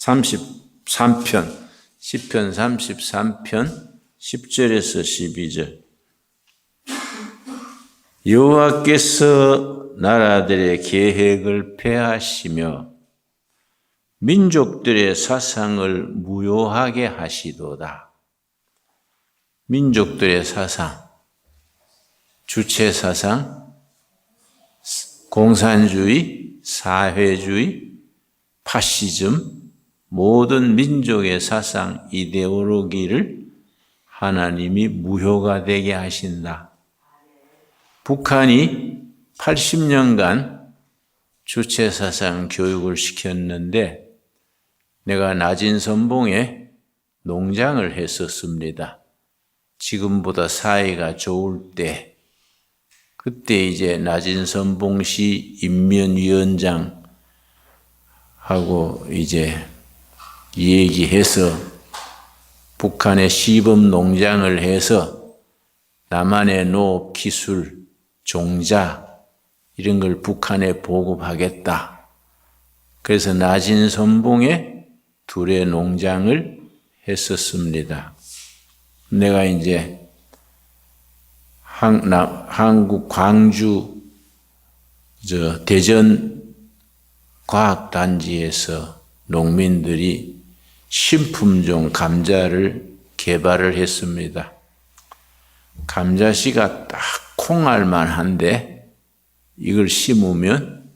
33편, 시편 33편 10절에서 12절. 여호와께서 나라들의 계획을 폐하시며 민족들의 사상을 무효하게 하시도다. 민족들의 사상, 주체 사상, 공산주의, 사회주의, 파시즘, 모든 민족의 사상, 이데올로기를 하나님이 무효가 되게 하신다. 북한이 80년간 주체 사상 교육을 시켰는데 내가 낮은 선봉에 농장을 했었습니다. 지금보다 사이가 좋을 때, 그때 이제 낮은 선봉시 인면위원장하고 이제 얘기해서 북한에 시범 농장을 해서 남한의 농업 기술, 종자 이런 걸 북한에 보급하겠다. 그래서 낮은 선봉에 둘의 농장을 했었습니다. 내가 이제 한국 광주 대전 과학단지에서 농민들이 신품종 감자를 개발을 했습니다. 감자씨가 딱 콩알만 한데 이걸 심으면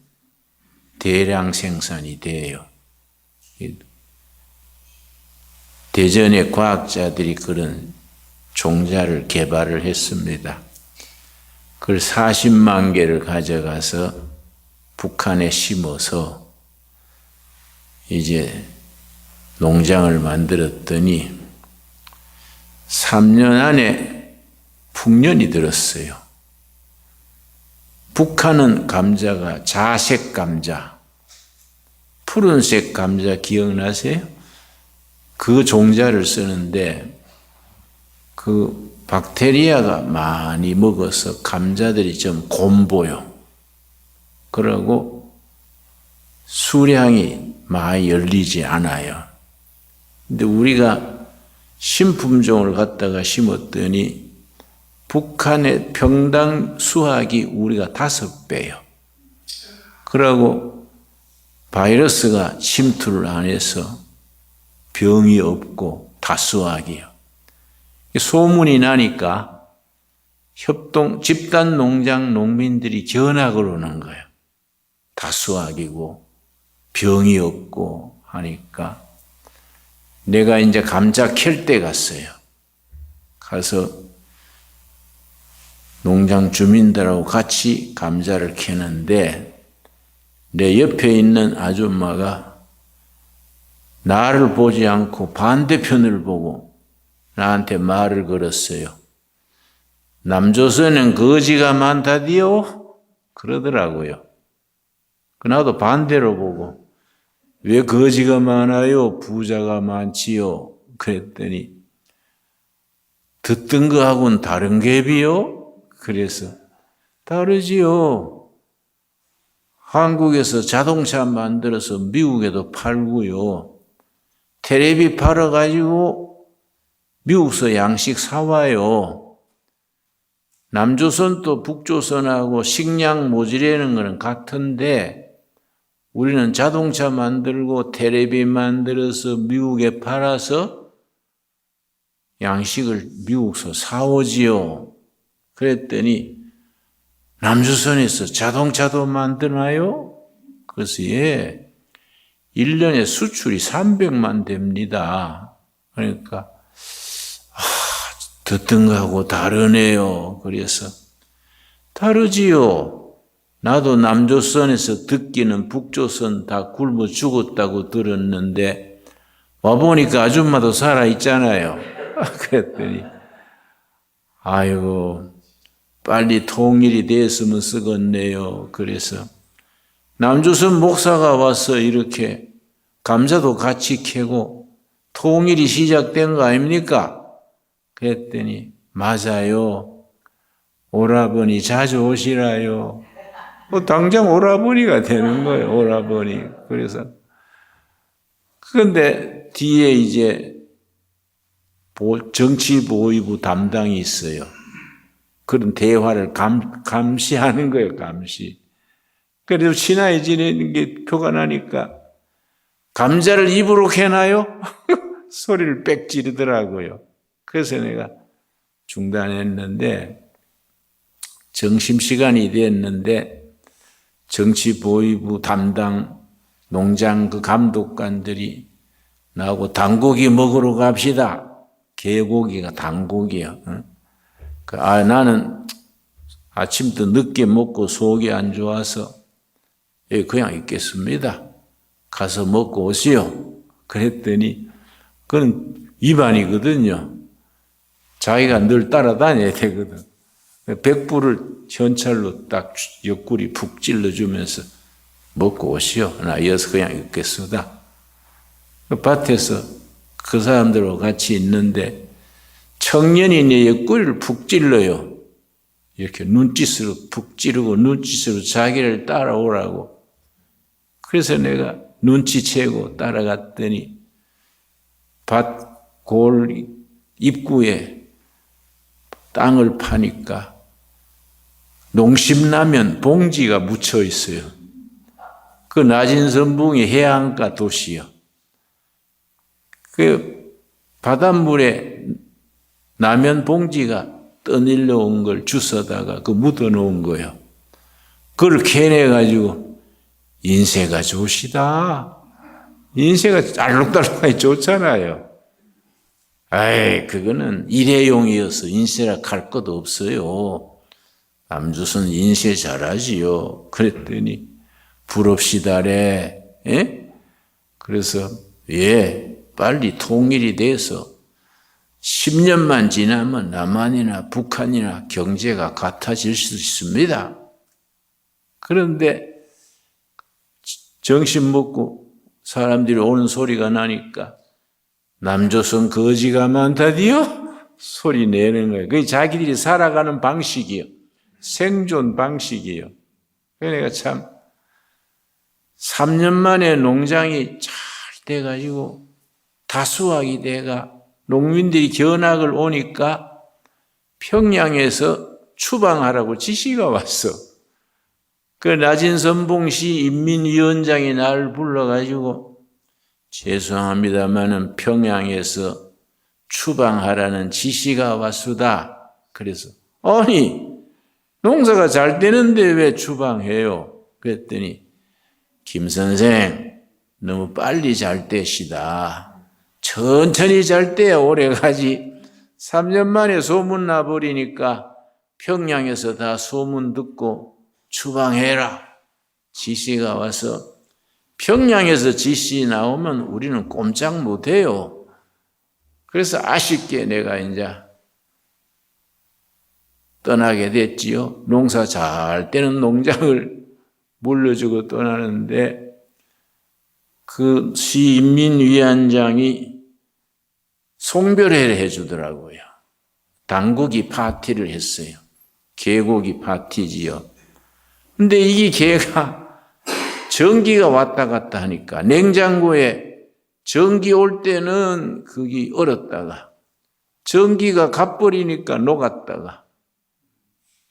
대량 생산이 돼요. 대전의 과학자들이 그런 종자를 개발을 했습니다. 그걸 40만 개를 가져가서 북한에 심어서 이제 농장을 만들었더니 3년 안에 풍년이 들었어요. 북한은 감자가 자색 감자, 푸른색 감자 기억나세요? 그 종자를 쓰는데 그 박테리아가 많이 먹어서 감자들이 좀 곰보요. 그러고 수량이 많이 열리지 않아요. 근데 우리가 신품종을 갖다가 심었더니 북한의 평당 수확이 우리가 5배요. 그러고 바이러스가 침투를 안 해서 병이 없고 다수확이요. 소문이 나니까 집단 농장 농민들이 전학을 오는 거예요. 다수확이고 병이 없고 하니까 내가 이제 감자 캘 때 갔어요. 가서 농장 주민들하고 같이 감자를 캐는데 내 옆에 있는 아줌마가 나를 보지 않고 반대편을 보고 나한테 말을 걸었어요. 남조선엔 거지가 많다디요? 그러더라고요. 나도 반대로 보고 왜 거지가 많아요? 부자가 많지요? 그랬더니 듣던 거하고는 다른 갭이요? 그래서 다르지요. 한국에서 자동차 만들어서 미국에도 팔고요. 텔레비 팔아가지고 미국서 양식 사와요. 남조선도 북조선하고 식량 모자라는 거는 같은데 우리는 자동차 만들고 텔레비 만들어서 미국에 팔아서 양식을 미국서 사오지요. 그랬더니 남조선에서 자동차도 만드나요? 그래서 1년에 수출이 300만 됩니다. 그러니까 듣던 거하고 다르네요. 그래서 다르지요. 나도 남조선에서 듣기는 북조선 다 굶어 죽었다고 들었는데 와보니까 아줌마도 살아있잖아요. 그랬더니 아이고 빨리 통일이 됐으면 쓰겠네요. 그래서 남조선 목사가 와서 이렇게 감자도 같이 캐고 통일이 시작된 거 아닙니까? 그랬더니 맞아요. 오라버니 자주 오시라요. 당장 오라버니가 되는 거예요. 오라버니. 그래서 그런데 뒤에 이제 정치보위부 담당이 있어요. 그런 대화를 감시하는 거예요, 감시. 그래도 친해지는 게 표가 나니까 감자를 입으로 캐나요? 소리를 빽 지르더라고요. 그래서 내가 중단했는데 점심시간이 됐는데 정치보위부 담당 농장 그 감독관들이 나하고 닭고기 먹으러 갑시다. 개고기가 닭고기야. 나는 아침부터 늦게 먹고 속이 안 좋아서 그냥 있겠습니다. 가서 먹고 오시오. 그랬더니 그건 위반이거든요. 자기가 늘 따라다녀야 되거든. 백불을 현찰로 딱 옆구리 푹 찔러주면서 먹고 오시오. 나 이어서 그냥 있겠습니다. 밭에서 그 사람들하고 같이 있는데 청년이 내 옆구리를 푹 찔러요. 이렇게 눈짓으로 푹 찌르고 눈짓으로 자기를 따라오라고. 그래서 내가 눈치채고 따라갔더니 밭 골 입구에 땅을 파니까 농심라면 봉지가 묻혀 있어요. 그 낮은 선봉이 해안가 도시요. 그 바닷물에 라면 봉지가 떠밀려 온 걸 주워다가 그 묻어 놓은 거예요. 그걸 캐내가지고 인쇄가 좋으시다. 인쇄가 알록달록하게 좋잖아요. 아이, 그거는 일회용이어서 인쇄라 할 것도 없어요. 남조선 인쇄 잘하지요. 그랬더니 부럽시다래. 예? 그래서 빨리 통일이 돼서 10년만 지나면 남한이나 북한이나 경제가 같아질 수 있습니다. 그런데 정신 먹고 사람들이 오는 소리가 나니까 남조선 거지가 많다디요? 소리 내는 거예요. 그게 자기들이 살아가는 방식이요. 생존 방식이요. 그래서 내가 참 3년 만에 농장이 잘 돼가지고 다수확이 돼가 농민들이 견학을 오니까 평양에서 추방하라고 지시가 왔어. 그 낮은 선봉시 인민위원장이 나를 불러가지고 죄송합니다마는 평양에서 추방하라는 지시가 왔수다. 그래서 아니 농사가 잘 되는데 왜 추방해요? 그랬더니 김 선생 너무 빨리 잘 되시다. 천천히 잘 때야 오래 가지. 3년 만에 소문 나버리니까 평양에서 다 소문 듣고 추방해라. 지시가 와서 평양에서 지시 나오면 우리는 꼼짝 못해요. 그래서 아쉽게 내가 이제 떠나게 됐지요. 농사 잘 되는 농장을 물려주고 떠나는데 그 시인민위원장이 송별회를 해주더라고요. 당고기 파티를 했어요. 개고기 파티지요. 근데 이 개가 전기가 왔다 갔다 하니까 냉장고에 전기 올 때는 그게 얼었다가 전기가 가버리니까 녹았다가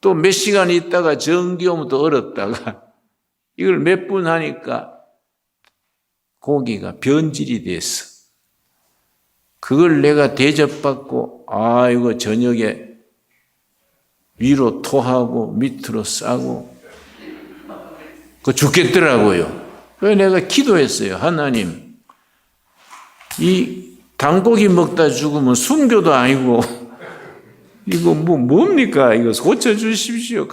또 몇 시간 있다가 전기 오면 또 얼었다가 이걸 몇 분 하니까 고기가 변질이 됐어. 그걸 내가 대접받고 이거 저녁에 위로 토하고 밑으로 싸고 죽겠더라고요. 그래서 내가 기도했어요. 하나님, 이 닭고기 먹다 죽으면 순교도 아니고 이거 뭡니까? 이거 고쳐주십시오.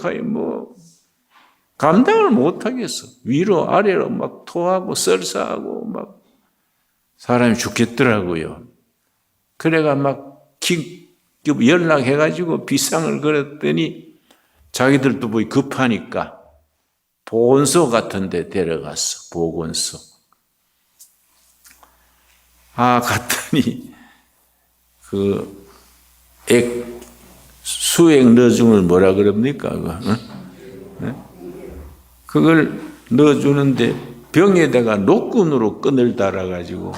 감당을 못하겠어. 위로 아래로 막 토하고 썰사하고 막 사람이 죽겠더라고요. 그래가 막 연락해가지고 비상을 걸었더니 자기들도 뭐 급하니까 보건소 같은 데 데려갔어. 보건소. 갔더니 수액 넣어준 걸 뭐라 그럽니까? 그걸 넣어주는데 병에다가 노끈으로 끈을 달아가지고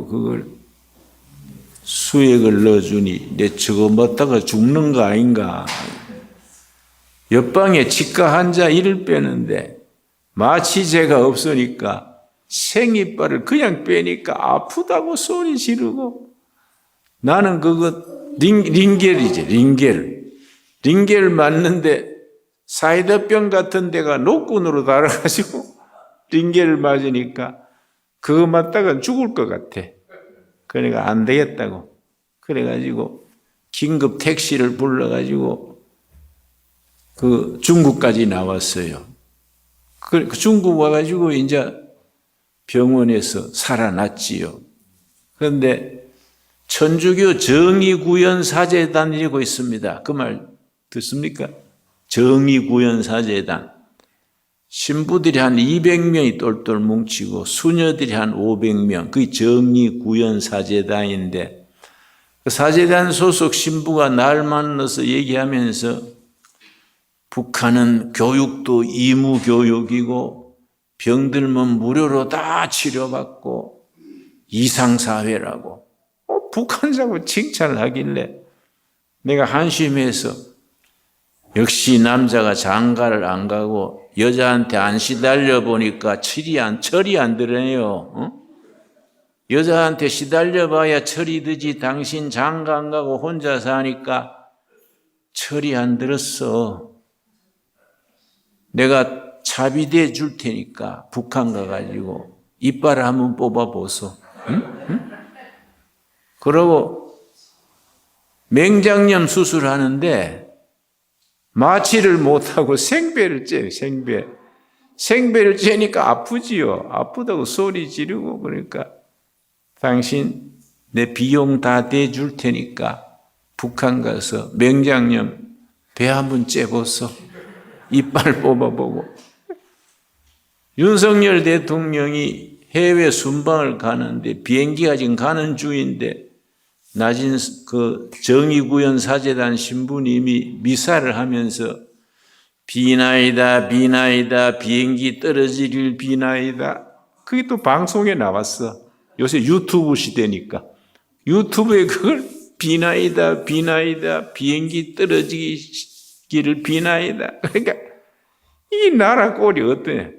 그걸 수액을 넣어주니 내 저거 먹다가 죽는 거 아닌가. 옆방에 치과 환자 이를 빼는데 마취제가 없으니까 생이빨을 그냥 빼니까 아프다고 소리 지르고, 나는 그거 링겔이지, 링겔 맞는데 사이다병 같은 데가 노끈으로 달아가지고 링겔을 맞으니까 그거 맞다가 죽을 것 같아. 그러니까 안 되겠다고. 그래가지고 긴급 택시를 불러가지고 그 중국까지 나왔어요. 그 중국 와가지고 이제 병원에서 살아났지요. 그런데 천주교 정의구현사재단이라고 있습니다. 그 말 듣습니까? 정의구현사재단. 신부들이 한 200명이 똘똘 뭉치고 수녀들이 한 500명. 그게 정의구현사재단인데, 그 사재단 소속 신부가 날 만나서 얘기하면서 북한은 교육도 의무교육이고 병들면 무료로 다 치료받고 이상사회라고 북한 자고 칭찬을 하길래 내가 한심해서, 역시 남자가 장가를 안 가고 여자한테 안 시달려 보니까 철이 안 들어요. 여자한테 시달려 봐야 철이 들지, 당신 장가 안 가고 혼자 사니까 철이 안 들었어. 내가 차비대 줄 테니까 북한 가가지고 이빨을 한번 뽑아보소. 응? 그러고 맹장염 수술하는데 마취를 못하고 생배를 째요. 생배를 째니까 아프지요. 아프다고 소리 지르고, 그러니까 당신 내 비용 다 대줄 테니까 북한 가서 맹장염 배 한번 째보소. 이빨 뽑아보고. 윤석열 대통령이 해외 순방을 가는데 비행기가 지금 가는 중인데 낮은 그 정의구현 사재단 신부님이 미사를 하면서 비나이다 비행기 떨어지길 비나이다. 그게 또 방송에 나왔어. 요새 유튜브 시대니까 유튜브에 그걸 비나이다 비행기 떨어지기를 비나이다. 그러니까 이 나라 꼴이 어때?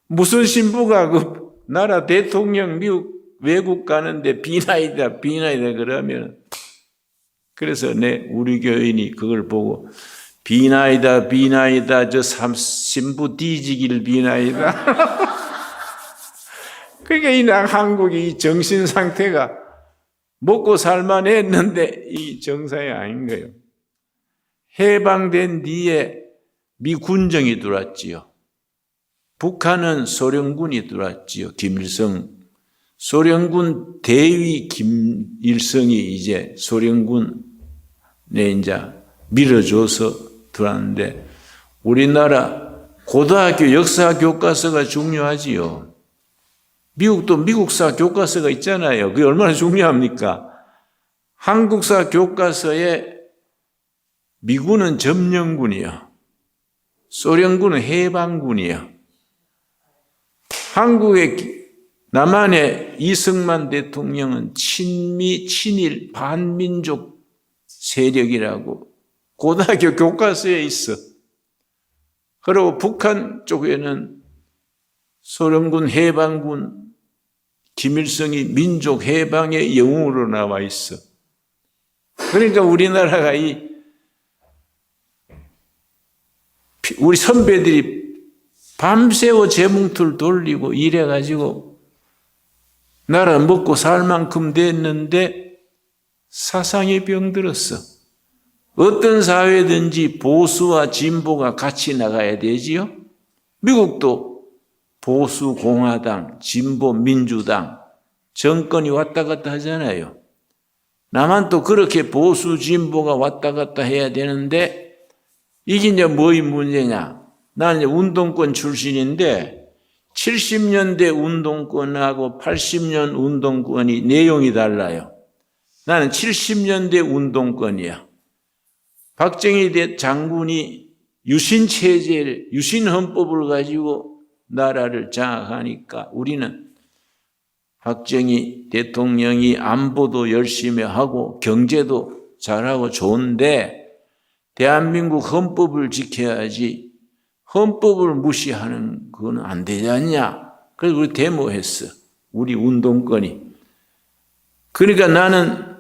무슨 신부가 그 나라 대통령 미국 외국 가는데 비나이다 그러면, 그래서 우리 교인이 그걸 보고 비나이다 저 신부 뒤지기를 비나이다. 그러니까 이 한국이 이 정신 상태가 먹고 살만 했는데 이 정상이 아닌 거예요. 해방된 뒤에 미 군정이 들어왔지요. 북한은 소련군이 들어왔지요. 김일성. 소련군 대위 김일성이 이제 소련군에 이제 밀어줘서 들어왔는데, 우리나라 고등학교 역사 교과서가 중요하지요. 미국도 미국사 교과서가 있잖아요. 그게 얼마나 중요합니까? 한국사 교과서에 미군은 점령군이야. 소련군은 해방군이야. 한국의 남한의 이승만 대통령은 친미, 친일, 반민족 세력이라고 고등학교 교과서에 있어. 그리고 북한 쪽에는 소련군, 해방군, 김일성이 민족 해방의 영웅으로 나와 있어. 그러니까 우리나라가 우리 선배들이 밤새워 재뭉틀 돌리고 이래가지고 나라 먹고 살 만큼 됐는데 사상이 병들었어. 어떤 사회든지 보수와 진보가 같이 나가야 되지요. 미국도 보수 공화당, 진보 민주당 정권이 왔다 갔다 하잖아요. 남한도 그렇게 보수 진보가 왔다 갔다 해야 되는데, 이게 이제 뭐의 문제냐? 나는 이제 운동권 출신인데 70년대 운동권하고 80년 운동권이 내용이 달라요. 나는 70년대 운동권이야. 박정희 장군이 유신헌법을 가지고 나라를 장악하니까 우리는 박정희 대통령이 안보도 열심히 하고 경제도 잘하고 좋은데 대한민국 헌법을 지켜야지 헌법을 무시하는 그건 안 되지 않냐. 그래서 우리 데모했어. 우리 운동권이. 그러니까 나는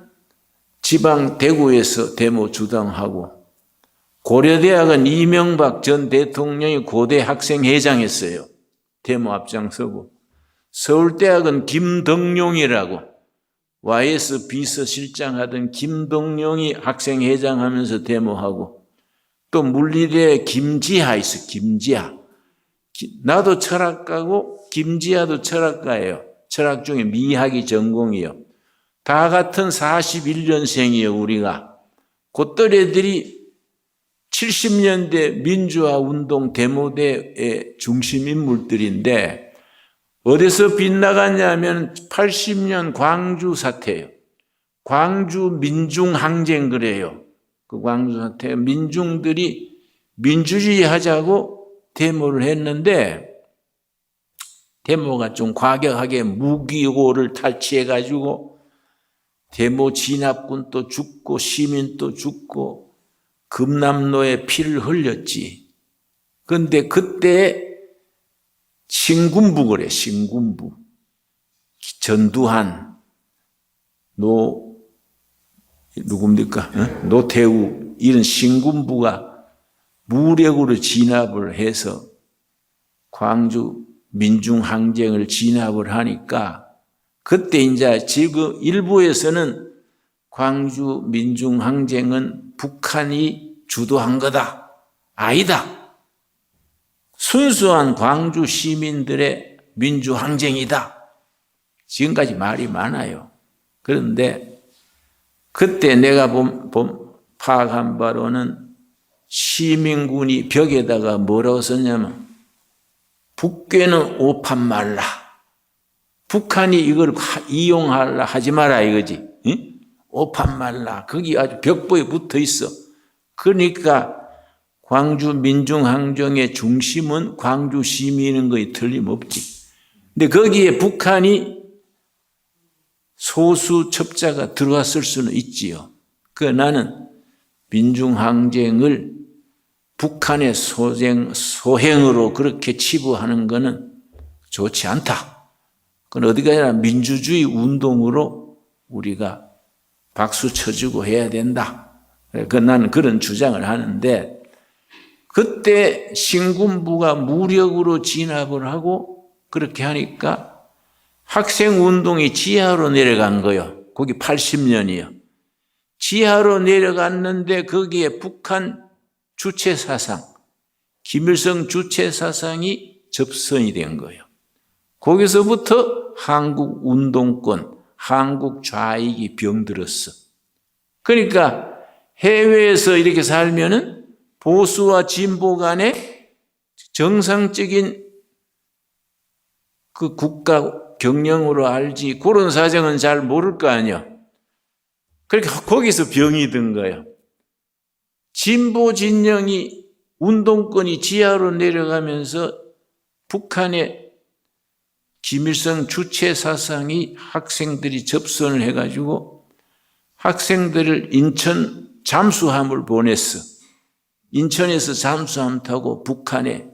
지방 대구에서 데모 주당하고 고려대학은 이명박 전 대통령이 고대 학생회장했어요. 데모 앞장서고 서울대학은 김덕룡이라고 YS 비서실장 하던 김덕룡이 학생회장하면서 데모하고 또 물리대에 김지하 있어. 김지하. 나도 철학가고 김지하도 철학가예요. 철학 중에 미학이 전공이요. 다 같은 41년생이에요. 우리가. 그또래들이 70년대 민주화 운동 데모대의 중심 인물들인데 어디서 빗나갔냐면 80년 광주 사태예요. 광주 민중항쟁 그래요. 그 광주 사태 민중들이 민주주의 하자고 데모를 했는데 데모가 좀 과격하게 무기고를 탈취해가지고 데모 진압군도 죽고 시민도 죽고 금남로에 피를 흘렸지. 그런데 그때 신군부 그래. 신군부. 전두환, 누굽니까? 노태우 이런 신군부가 무력으로 진압을 해서 광주 민중항쟁을 진압을 하니까 그때 이제 지금 일부에서는 광주 민중항쟁은 북한이 주도한 거다. 아니다. 순수한 광주 시민들의 민주항쟁이다. 지금까지 말이 많아요. 그런데 그때 내가 파악한 바로는 시민군이 벽에다가 뭐라고 썼냐면 북괴는 오판 말라. 북한이 이걸 이용하려 하지 마라 이거지. 응? 오판 말라. 거기 아주 벽보에 붙어 있어. 그러니까 광주 민중항쟁의 중심은 광주 시민인 거에 틀림없지. 근데 거기에 북한이 소수 첩자가 들어왔을 수는 있지요. 나는 민중항쟁을 북한의 소행으로 그렇게 치부하는 것은 좋지 않다. 그건 어디 가나 민주주의 운동으로 우리가 박수 쳐주고 해야 된다. 나는 그런 주장을 하는데 그때 신군부가 무력으로 진압을 하고 그렇게 하니까 학생운동이 지하로 내려간 거예요. 거기 80년이요. 지하로 내려갔는데 거기에 북한 주체사상, 김일성 주체사상이 접선이 된 거예요. 거기서부터 한국 운동권, 한국 좌익이 병들었어. 그러니까 해외에서 이렇게 살면은 보수와 진보 간의 정상적인 그 국가 경영으로 알지 그런 사정은 잘 모를 거 아니야. 그러니까 거기서 병이 든 거예요. 진보 진영이 운동권이 지하로 내려가면서 북한의 김일성 주체 사상이 학생들이 접선을 해가지고 학생들을 인천 잠수함을 보냈어. 인천에서 잠수함 타고 북한에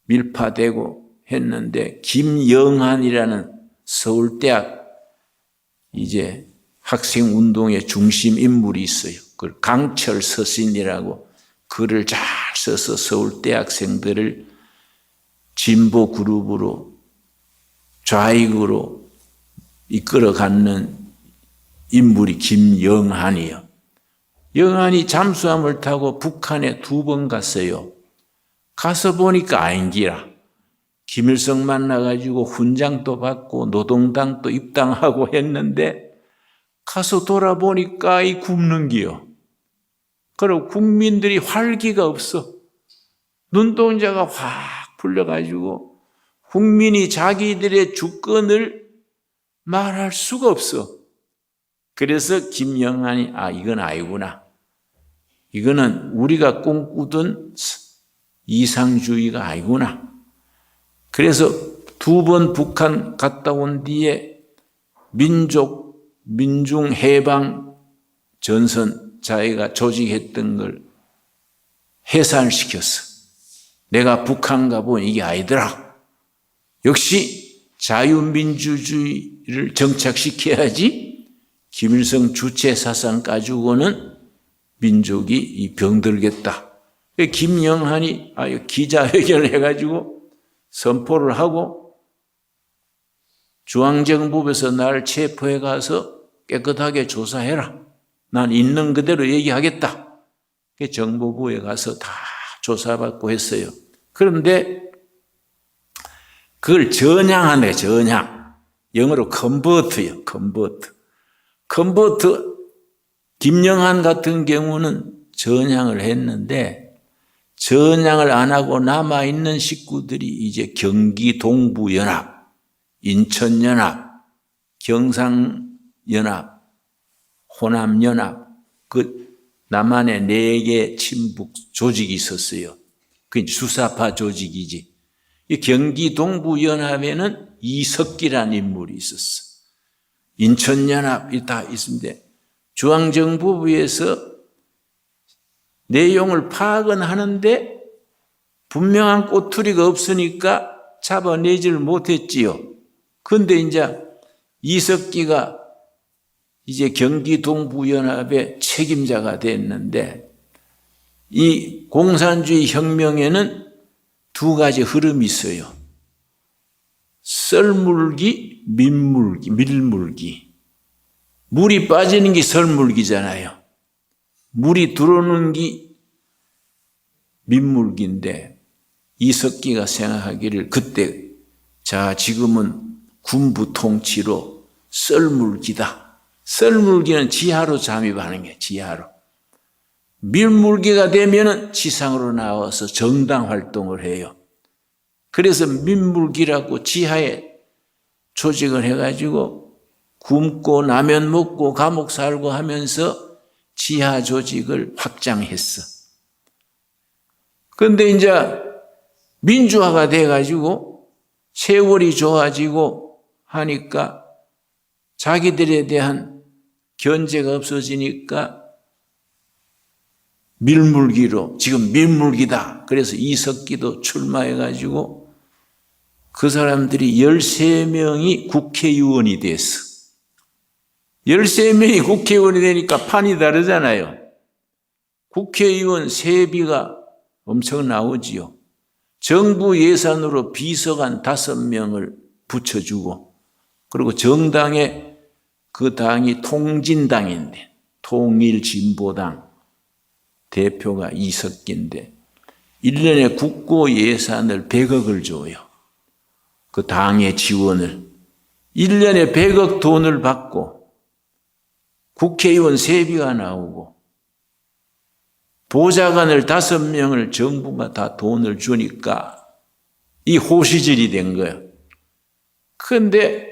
밀파되고 했는데 김영한이라는 서울대학 이제 학생운동의 중심 인물이 있어요. 그 강철 서신이라고 글을 잘 써서 서울대 학생들을 진보 그룹으로 좌익으로 이끌어가는 인물이 김영한이요. 영한이 잠수함을 타고 북한에 2번 갔어요. 가서 보니까 아닌기라. 김일성 만나가지고 훈장도 받고 노동당도 입당하고 했는데 가서 돌아보니까 이 굶는 기요. 그리고 국민들이 활기가 없어. 눈동자가 확 풀려가지고 국민이 자기들의 주권을 말할 수가 없어. 그래서 김영한이 이건 아니구나. 이거는 우리가 꿈꾸던 이상주의가 아니구나. 그래서 2번 북한 갔다 온 뒤에 민중해방 전선 자기가 조직했던 걸 해산시켰어. 내가 북한 가보면 이게 아니더라. 역시 자유민주주의를 정착시켜야지 김일성 주체 사상 가지고는 민족이 병들겠다. 김영한이 기자회견을 해가지고 선포를 하고 중앙정부에서 나를 체포해 가서 깨끗하게 조사해라. 난 있는 그대로 얘기하겠다. 정보부에 가서 다 조사받고 했어요. 그런데 그걸 전향하네, 전향. 영어로 컨버트요, 컨버트. 컨버트, 김영한 같은 경우는 전향을 했는데 전향을 안 하고 남아있는 식구들이 이제 경기 동부연합, 인천연합, 경상연합, 호남연합, 그 남한에 4개 친북 조직이 있었어요. 그게 수사파 조직이지. 이 경기 동부연합에는 이석기라는 인물이 있었어. 인천연합이 다 있는데 중앙정부부에서 내용을 파악은 하는데 분명한 꼬투리가 없으니까 잡아내지를 못했지요. 그런데 이제 이석기가 이제 경기 동부연합의 책임자가 됐는데 이 공산주의 혁명에는 2가지 흐름이 있어요. 썰물기, 밀물기. 물이 빠지는 게 썰물기잖아요. 물이 들어오는 게 민물기인데 이석기가 생각하기를 그때 자 지금은 군부 통치로 썰물기다. 썰물기는 지하로 잠입하는 게 지하로. 밀물기가 되면은 지상으로 나와서 정당 활동을 해요. 그래서 민물기라고 지하에 조직을 해가지고 굶고 라면 먹고 감옥 살고 하면서 지하 조직을 확장했어. 그런데 이제 민주화가 돼가지고 세월이 좋아지고 하니까 자기들에 대한 견제가 없어지니까 밀물기로 지금 밀물기다. 그래서 이석기도 출마해가지고 그 사람들이 13명이 국회의원이 됐어. 13명이 국회의원이 되니까 판이 다르잖아요. 국회의원 세비가 엄청 나오지요. 정부 예산으로 비서관 5명을 붙여주고 그리고 정당에 그 당이 통진당인데 통일진보당 대표가 이석기인데 1년에 국고 예산을 100억을 줘요. 그 당의 지원을. 1년에 100억 돈을 받고 국회의원 세비가 나오고 보좌관을 5명을 정부가 다 돈을 주니까 이 호시질이 된 거예요. 그런데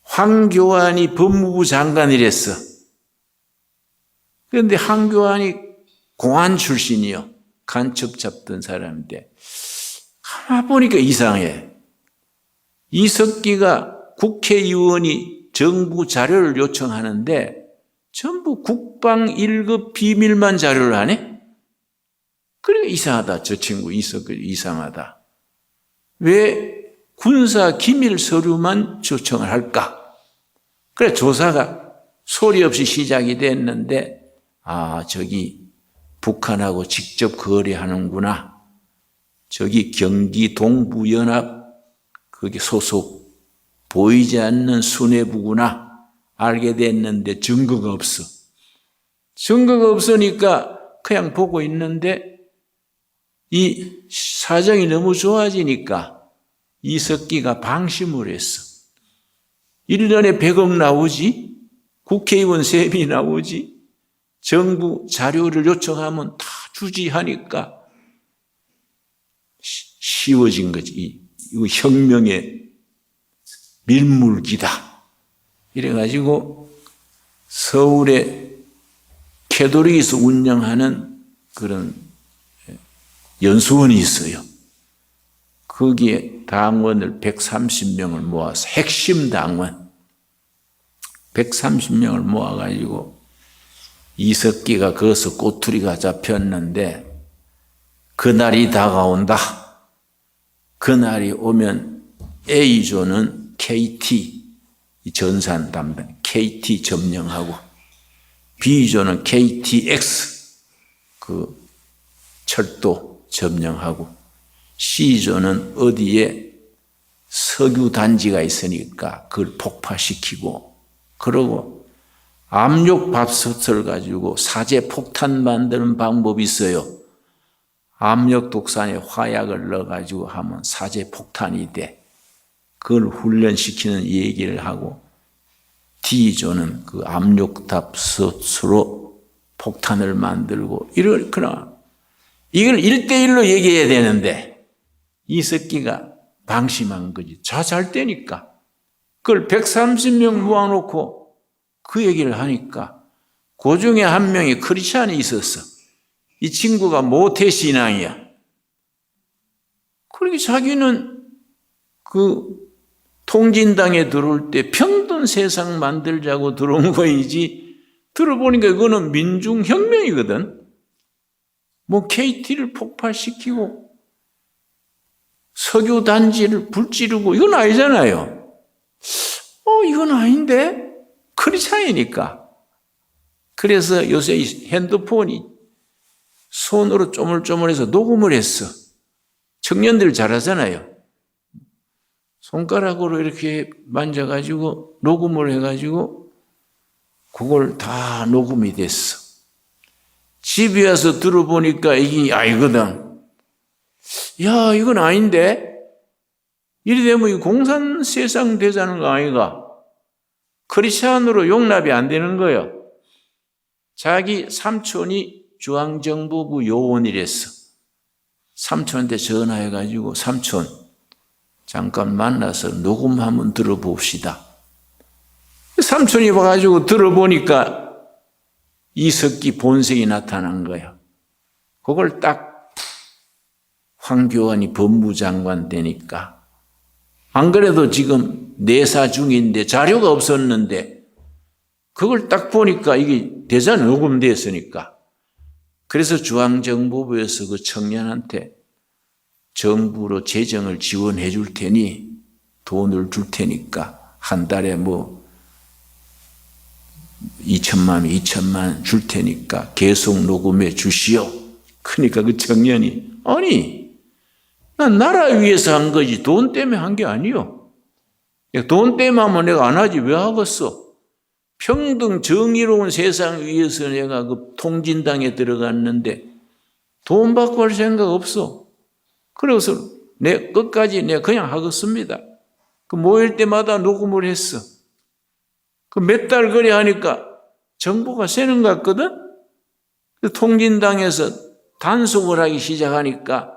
황교안이 법무부 장관이랬어. 그런데 황교안이 공안 출신이요. 간첩 잡던 사람인데 가만 보니까 이상해. 이석기가 국회의원이 정부 자료를 요청하는데 전부 국방 1급 비밀만 자료를 하네? 그러니까 이상하다. 저 친구 이상하다. 왜 군사 기밀 서류만 요청을 할까? 그래 조사가 소리 없이 시작이 됐는데 저기 북한하고 직접 거래하는구나. 저기 경기 동부연합 거기 소속 보이지 않는 수뇌부구나 알게 됐는데 증거가 없어. 증거가 없으니까 그냥 보고 있는데 이 사정이 너무 좋아지니까 이석기가 방심을 했어. 1년에 100억 나오지, 국회의원 세비 나오지, 정부 자료를 요청하면 다 주지 하니까 쉬워진 거지. 이거 혁명의 밀물기다. 이래가지고 서울에 캐톨릭에서 운영하는 그런 연수원이 있어요. 거기에 당원을 130명을 모아서 핵심 당원 130명을 모아가지고 이석기가 거기서 꼬투리가 잡혔는데 그날이 다가온다. 그날이 오면 A조는 KT 전산 담배 KT 점령하고 B조는 KTX 그 철도 점령하고 C조는 어디에 석유 단지가 있으니까 그걸 폭파시키고 그러고 압력밥솥을 가지고 사제 폭탄 만드는 방법이 있어요. 압력 독산에 화약을 넣어가지고 하면 사제 폭탄이 돼. 그걸 훈련시키는 얘기를 하고 D조는 그 압력밥솥으로 폭탄을 만들고 그러나 이걸 1대1로 얘기해야 되는데 이석기가 방심한 거지. 잘 되니까. 그걸 130명 모아놓고 그 얘기를 하니까 그 중에 한 명이 크리스찬이 있었어. 이 친구가 모태신앙이야. 그러니까 자기는 그 통진당에 들어올 때 평등 세상 만들자고 들어온 거이지 들어보니까 이거는 민중혁명이거든. 뭐 KT를 폭발시키고 석유 단지를 불지르고 이건 아니잖아요. 이건 아닌데? 크리스찬이니까. 그래서 요새 핸드폰이 손으로 쪼물쪼물해서 녹음을 했어. 청년들 잘하잖아요. 손가락으로 이렇게 만져가지고 녹음을 해가지고 그걸 다 녹음이 됐어. 집에 와서 들어보니까 이게 아니거든. 야, 이건 아닌데? 이래 되면 이 공산 세상 되자는 거 아이가? 크리스찬으로 용납이 안 되는 거예요. 자기 삼촌이 중앙정보부 요원이랬어. 삼촌한테 전화해가지고 삼촌 잠깐 만나서 녹음 한번 들어봅시다. 삼촌이 와가지고 들어보니까 이석기 본색이 나타난 거예요. 그걸 딱 황교안이 법무장관 되니까 안 그래도 지금 내사 중인데 자료가 없었는데 그걸 딱 보니까 이게 대자 녹음됐으니까 그래서 중앙정보부에서 그 청년한테 정부로 재정을 지원해 줄 테니 돈을 줄 테니까 한 달에 뭐 2천만 원 줄 테니까 계속 녹음해 주시오. 그러니까 그 청년이 아니 난 나라 위해서 한 거지 돈 때문에 한 게 아니요. 돈 때문에 하면 내가 안 하지 왜 하겠어. 평등 정의로운 세상 위해서 내가 그 통진당에 들어갔는데 돈 받고 할 생각 없어. 그래서 내 끝까지 내가 그냥 하겠습니다. 그 모일 때마다 녹음을 했어. 그 몇 달 그래 하니까 정보가 새는 것 같거든? 통진당에서 단속을 하기 시작하니까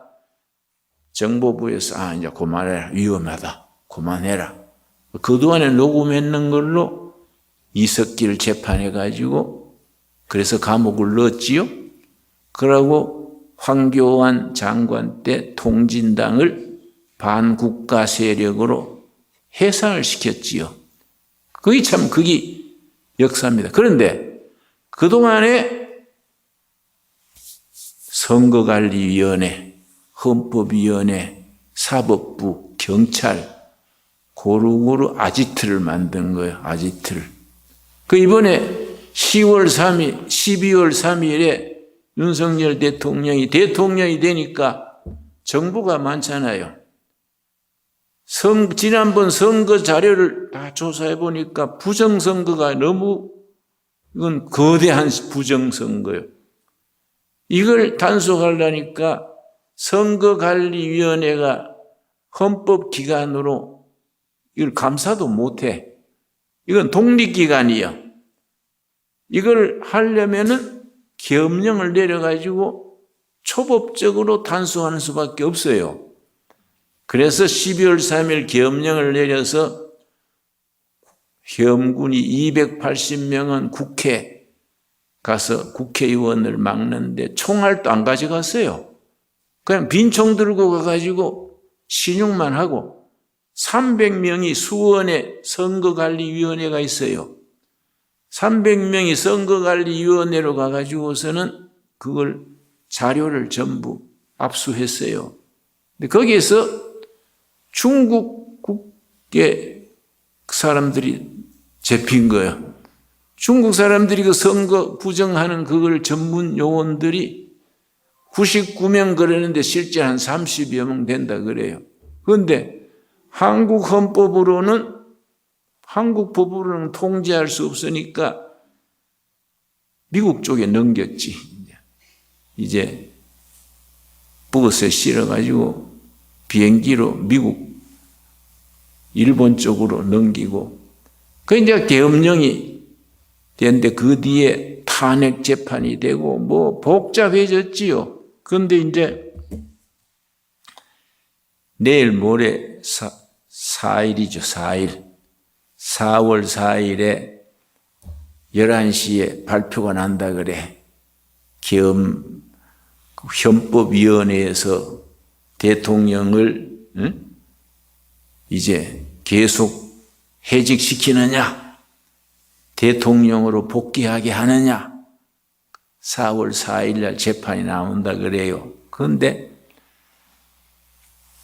정보부에서 이제 그만해라. 위험하다. 그만해라. 그동안에 녹음했는 걸로 이석기를 재판해가지고 그래서 감옥을 넣었지요. 그러고 황교안 장관 때 통진당을 반국가 세력으로 해산을 시켰지요. 그게 역사입니다. 그런데 그동안에 선거관리위원회, 헌법위원회, 사법부, 경찰 고루고루 아지트를 만든 거예요. 아지트를. 그 이번에 12월 3일에 윤석열 대통령이 되니까 정보가 많잖아요. 지난번 선거 자료를 다 조사해 보니까 부정선거가 너무 이건 거대한 부정선거예요. 이걸 단속하려니까 선거관리위원회가 헌법기관으로 이걸 감사도 못해. 이건 독립기관이에요. 이걸 하려면은 계엄령을 내려가지고 초법적으로 단속하는 수밖에 없어요. 그래서 12월 3일 계엄령을 내려서 계엄군이 280명은 국회 가서 국회의원을 막는데 총알도 안 가져갔어요. 그냥 빈총 들고 가가지고 신용만 하고 300명이 수원에 선거관리위원회가 있어요. 300명이 선거관리위원회로 가가지고서는 그걸 자료를 전부 압수했어요. 근데 거기에서 중국 국계 사람들이 잡힌 거예요. 중국 사람들이 그 선거 부정하는 그걸 전문 요원들이 99명 그러는데 실제 한 30여 명 된다 그래요. 그런데 한국 법으로는 통제할 수 없으니까 미국 쪽에 넘겼지. 이제 버스에 실어가지고 비행기로 미국, 일본 쪽으로 넘기고, 그 이제 계엄령이 됐는데 그 뒤에 탄핵 재판이 되고 뭐 복잡해졌지요. 그런데 이제 내일 모레 4일이죠. 4일. 4월 4일에 11시에 발표가 난다 그래. 헌법위원회에서 대통령을 이제 계속 해직시키느냐, 대통령으로 복귀하게 하느냐, 4월 4일 날 재판이 나온다 그래요. 그런데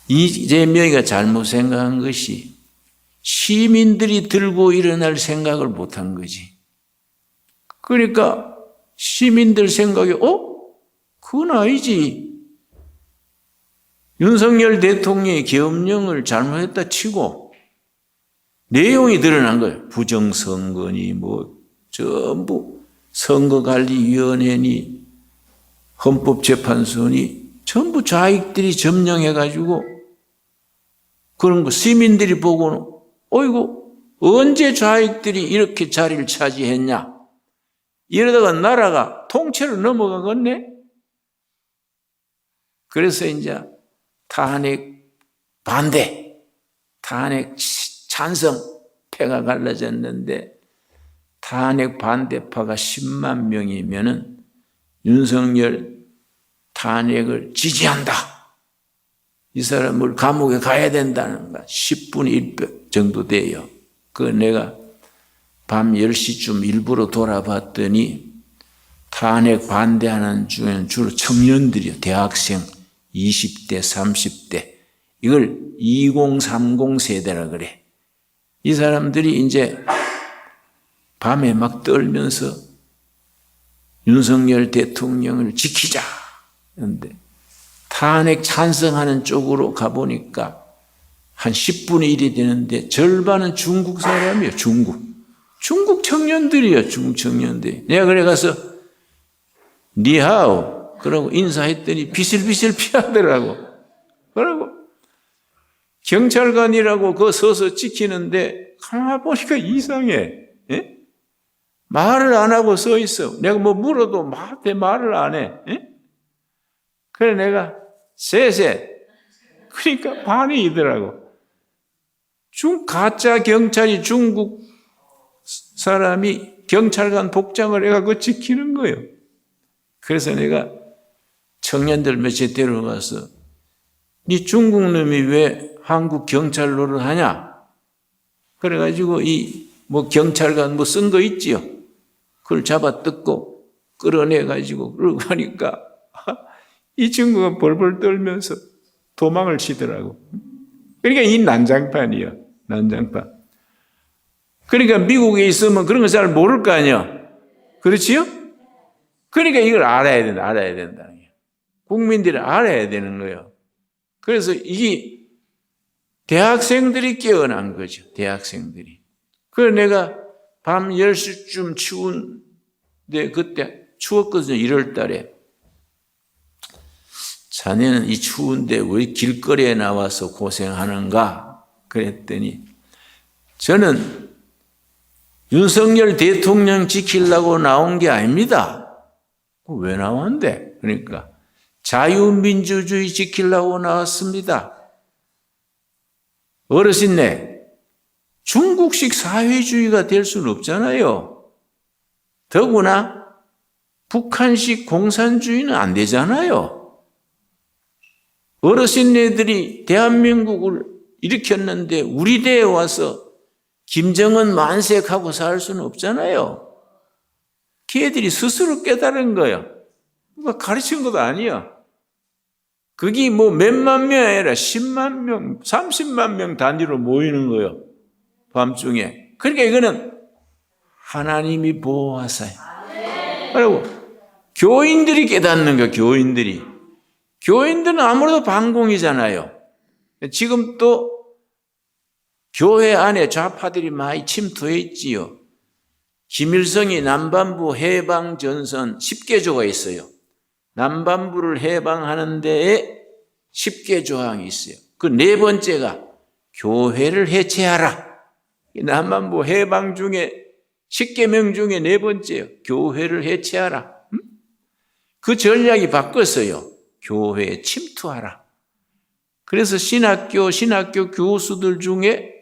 이재명이가 잘못 생각한 것이 시민들이 들고 일어날 생각을 못한 거지. 그러니까 시민들 생각에 그건 아니지. 윤석열 대통령이 계엄령을 잘못했다 치고 내용이 드러난 거예요. 부정선거니 뭐 전부 선거관리위원회니 헌법재판소니 전부 좌익들이 점령해가지고 그런 거 시민들이 보고는 어이구 언제 좌익들이 이렇게 자리를 차지했냐. 이러다가 나라가 통째로 넘어가겠네. 그래서 이제 탄핵 반대, 탄핵 찬성 패가 갈라졌는데 탄핵 반대파가 10만 명이면은 윤석열 탄핵을 지지한다. 이 사람을 감옥에 가야 된다는 거 10분의 1 정도 돼요. 그 내가 밤 10시쯤 일부러 돌아봤더니 탄핵 반대하는 중에는 주로 청년들이요. 대학생 20대, 30대. 이걸 2030 세대라 그래. 이 사람들이 이제 밤에 막 떨면서 윤석열 대통령을 지키자. 그런데 탄핵 찬성하는 쪽으로 가보니까 한 10분의 1이 되는데 절반은 중국 사람이에요. 중국 청년들이에요. 중국 청년들이. 내가 그래 가서 니하오 그러고 인사했더니 비실비실 피하더라고. 그러고 경찰관이라고 그 서서 지키는데 가만 보니까 이상해. 예? 말을 안 하고 서 있어. 내가 뭐 물어도 말을 안 해. 예? 그래 내가 쎄쎄. 그러니까 반이더라고. 가짜 경찰이 중국 사람이 경찰관 복장을 해가지고 지키는 거예요. 그래서 내가 청년들 몇째 데려가서 니 중국 놈이 왜 한국 경찰 노릇하냐? 그래가지고 뭐 경찰관 뭐 쓴 거 있지요. 그걸 잡아 뜯고 끌어내가지고 그러고 하니까 이 친구가 벌벌 떨면서 도망을 치더라고. 그러니까 이 난장판이야. 난장판. 그러니까 미국에 있으면 그런 거 잘 모를 거 아니야. 그렇지요? 그러니까 이걸 알아야 된다는 거예요. 국민들이 알아야 되는 거예요. 그래서 이게 대학생들이 깨어난 거죠. 대학생들이. 그래서 내가 밤 10시쯤 추운데 그때 추웠거든요. 1월 달에. 자네는 이 추운데 왜 길거리에 나와서 고생하는가? 그랬더니 저는 윤석열 대통령 지키려고 나온 게 아닙니다. 왜 나왔는데? 그러니까 자유민주주의 지키려고 나왔습니다. 어르신네, 중국식 사회주의가 될 수는 없잖아요. 더구나 북한식 공산주의는 안 되잖아요. 어르신네들이 대한민국을 일으켰는데 우리 대에 와서 김정은 만세하고 살 수는 없잖아요. 걔들이 스스로 깨달은 거야. 누가 가르친 것도 아니야. 그게 뭐 몇만 명이 아니라 10만 명, 30만 명 단위로 모이는 거예요. 밤중에. 그러니까 이거는 하나님이 보호하사요. 그리고 교인들이 깨닫는 거예요. 교인들은 아무래도 반공이잖아요. 지금 또 교회 안에 좌파들이 많이 침투해 있지요. 김일성이 남반부 해방전선 10개 있어요. 남반부를 해방하는 데에 10개 조항이 있어요. 그 네 번째가 교회를 해체하라. 남반부 해방 중에 10계명 중에 네 번째요. 교회를 해체하라. 그 전략이 바뀌었어요. 교회에 침투하라. 그래서 신학교 교수들 중에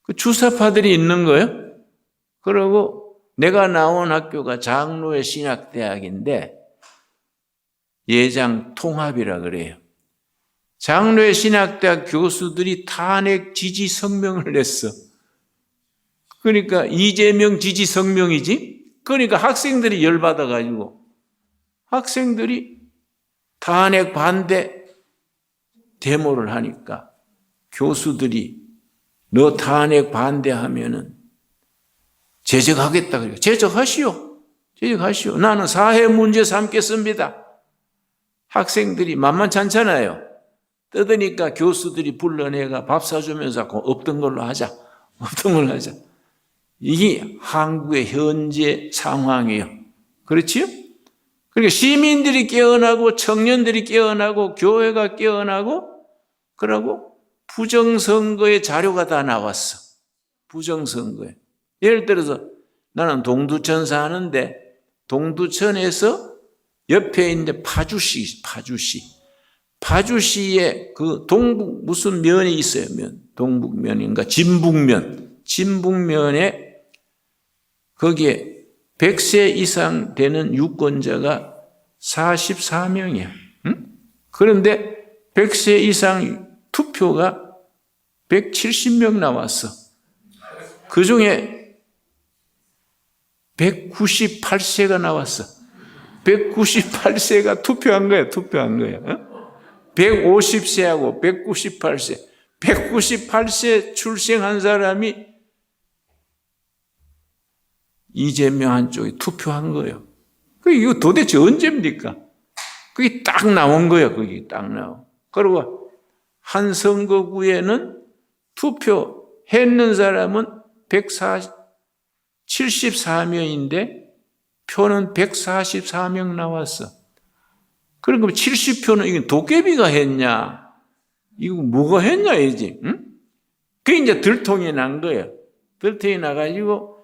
그 주사파들이 있는 거예요. 그리고 내가 나온 학교가 장로의 신학대학인데 예장 통합이라 그래요. 장로의 신학대학 교수들이 탄핵 지지 성명을 냈어. 그러니까 이재명 지지 성명이지. 그러니까 학생들이 열받아가지고 학생들이 탄핵 반대 데모를 하니까 교수들이 너 탄핵 반대하면은 제적하겠다. 그래요. 제적하시오. 나는 사회 문제 삼겠습니다. 학생들이 만만치 않잖아요. 떠드니까 교수들이 불러내가 밥 사주면서 없던 걸로 하자. 이게 한국의 현재 상황이에요. 그렇지요? 그러니까 시민들이 깨어나고 청년들이 깨어나고 교회가 깨어나고 그러고 부정선거의 자료가 다 나왔어. 부정선거에. 예를 들어서 나는 동두천 사는데 동두천에서 옆에 있는데 파주시에 그 동북 무슨 면이 있어요. 동북면인가 진북면에 거기에 100세 이상 되는 유권자가 44명이야. 그런데 100세 이상 투표가 170명 나왔어. 그 중에 198세가 나왔어. 198세가 투표한 거야. 150세하고 198세. 198세 출생한 사람이 이재명 한쪽에 투표한 거예요. 이거 도대체 언제입니까? 그게 딱 나온 거예요. 그게 딱 나오. 그리고 한 선거구에는 투표했는 사람은 74명인데 표는 144명 나왔어. 그러니까 70표는 이게 도깨비가 했냐? 이거 뭐가 했냐, 이지? 응? 그게 이제 들통이 난 거예요. 들통이 나가지고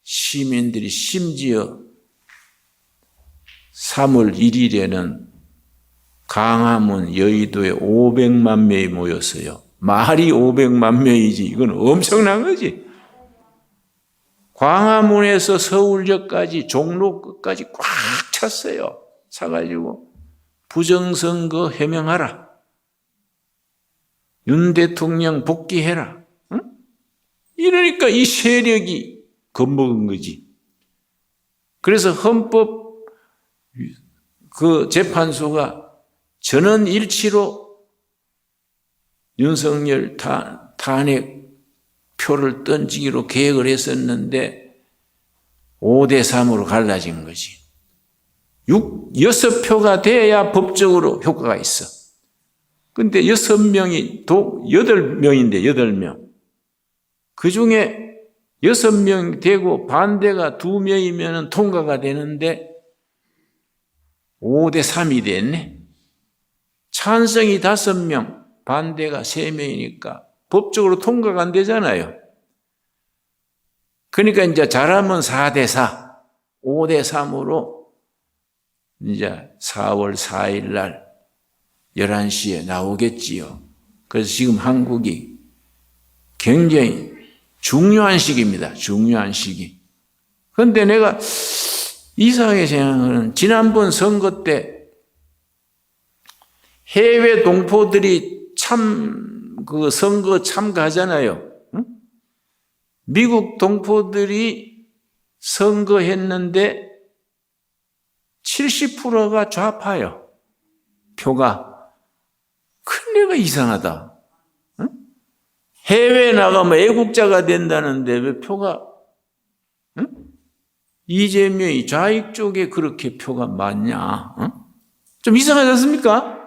시민들이 심지어 3월 1일에는 강화문 여의도에 500만 명이 모였어요. 말이 500만 명이지. 이건 엄청난 거지. 광화문에서 서울역까지 종로 끝까지 꽉 찼어요. 차가지고 부정선거 해명하라. 윤 대통령 복귀해라. 응? 이러니까 이 세력이 겁먹은 거지. 그래서 헌법 그 재판소가 전원 일치로 윤석열 탄핵 표를 던지기로 계획을 했었는데 5대3으로 갈라진 거지. 6표가 돼야 법적으로 효과가 있어. 근데 8명인데 8명. 그 중에 6명 되고 반대가 2명이면 통과가 되는데 5대3이 됐네. 찬성이 5명, 반대가 3명이니까 법적으로 통과가 안 되잖아요. 그러니까 이제 잘하면 4대4, 5대3으로 이제 4월 4일 날 11시에 나오겠지요. 그래서 지금 한국이 굉장히 중요한 시기입니다. 중요한 시기. 그런데 내가 이상하게 생각하는 지난번 선거 때 해외 동포들이 그 선거 참가하잖아요. 응? 미국 동포들이 선거했는데 70%가 좌파예요. 표가. 큰데가 이상하다. 응? 해외에 나가면 애국자가 된다는데 왜 표가, 응? 이재명이 좌익 쪽에 그렇게 표가 많냐? 응? 좀 이상하지 않습니까?